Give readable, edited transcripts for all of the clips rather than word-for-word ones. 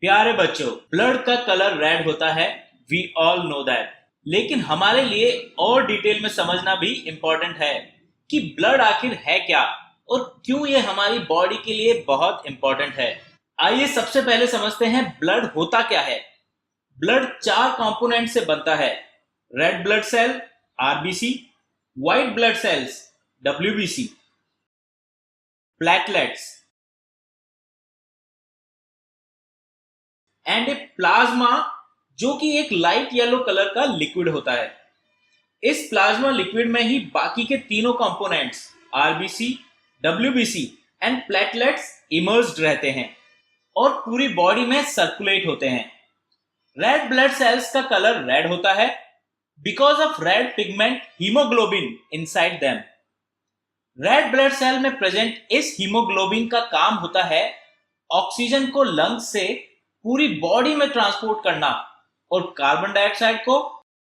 प्यारे बच्चों, ब्लड का कलर रेड होता है, वी ऑल नो दैट। लेकिन हमारे लिए और डिटेल में समझना भी इम्पोर्टेंट है कि ब्लड आखिर है क्या और क्यों ये हमारी बॉडी के लिए बहुत इम्पोर्टेंट है। आइए सबसे पहले समझते हैं ब्लड होता क्या है। ब्लड 4 कंपोनेंट से बनता है। Red blood cell RBC, white blood cells WBC, platelets and a plasma, जो कि एक लाइट येलो कलर का लिक्विड होता है। इस प्लाज्मा लिक्विड में ही बाकी के तीनों components RBC, WBC and platelets immersed रहते हैं और पूरी बॉडी में सर्कुलेट होते हैं। रेड ब्लड सेल्स का कलर रेड होता है because of red pigment haemoglobin inside them. Red blood cell में प्रेजेंट इस हीमोग्लोबिन का काम होता है ऑक्सीजन को लंग्स से पूरी बॉडी में ट्रांसपोर्ट करना और कार्बन डाइऑक्साइड को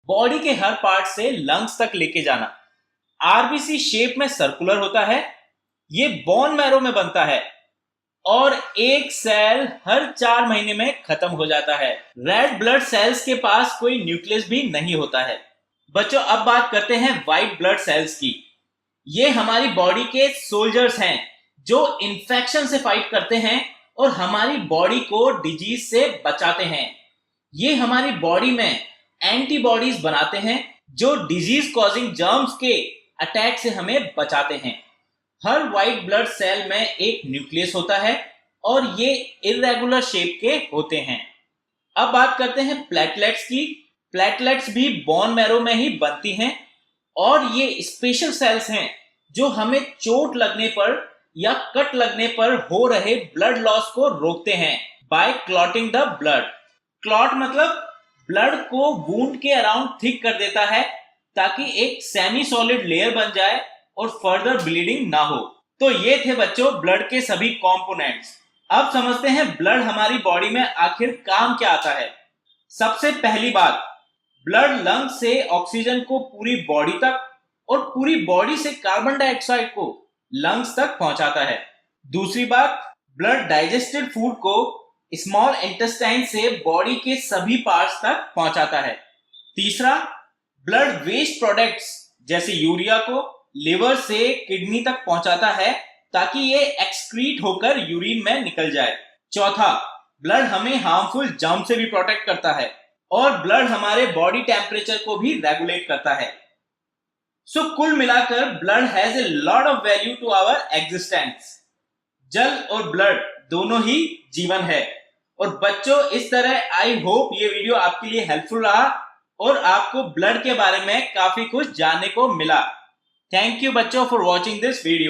बॉडी के हर पार्ट से लंग्स तक लेके जाना। आरबीसी शेप में सर्कुलर होता है, ये बोन मैरो में बनता है और एक सेल हर 4 महीने में खत्म हो जाता है। रेड ब्लड सेल्स के पास कोई न्यूक्लियस भी नहीं होता है। बच्चों, अब बात करते हैं व्हाइट ब्लड सेल्स की। ये हमारी बॉडी के सोल्जर्स हैं जो इन्फेक्शन से फाइट करते हैं और हमारी बॉडी को डिजीज से बचाते हैं। ये हमारी बॉडी में एंटीबॉडीज बनाते हैं जो डिजीज कॉजिंग जर्म्स के अटैक से हमें बचाते हैं। हर व्हाइट ब्लड सेल में एक न्यूक्लियस होता है और ये इरेगुलर शेप के होते हैं। अब बात करते हैं प्लेटलेट्स की। प्लेटलेट्स भी बोन मैरो में ही बनती हैं और ये स्पेशल सेल्स हैं जो हमें चोट लगने पर या कट लगने पर हो रहे ब्लड लॉस को रोकते हैं by clotting the blood. Clot मतलब ब्लड को वुंड के अराउंड थिक कर देता है ताकि एक सेमी सॉलिड लेयर बन जाए और फर्दर ब्लीडिंग ना हो। तो ये थे बच्चों ब्लड के सभी कंपोनेंट्स। अब समझते हैं ब्लड हमारी बॉडी में आखिर काम क्या आता है। सबसे पहली बात, ब्लड लंग से ऑक्सीजन को पूरी बॉडी तक और पूरी बॉडी से कार्बन डाइऑक्साइड को लंग्स तक पहुंचाता है। दूसरी बात, ब्लड डाइजेस्टेड फूड को स्मॉल इंटेस्टाइन से बॉडी के सभी पार्ट्स तक पहुंचाता है। तीसरा, ब्लड वेस्ट प्रोडक्ट्स जैसे यूरिया को लिवर से किडनी तक पहुंचाता है ताकि ये एक्सक्रीट होकर यूरिन में निकल जाए। चौथा, ब्लड हमें हार्मफुल जर्म से भी प्रोटेक्ट करता है और ब्लड हमारे बॉडी टेम्परेचर को भी रेगुलेट करता है। सो कुल मिलाकर blood has a lot of value to our existence. जल और ब्लड दोनों ही जीवन है। और बच्चों, इस तरह आई होप ये वीडियो आपके लिए हेल्पफुल रहा और आपको ब्लड के बारे में काफी कुछ जानने को मिला। थैंक यू बच्चों फॉर वॉचिंग दिस वीडियो।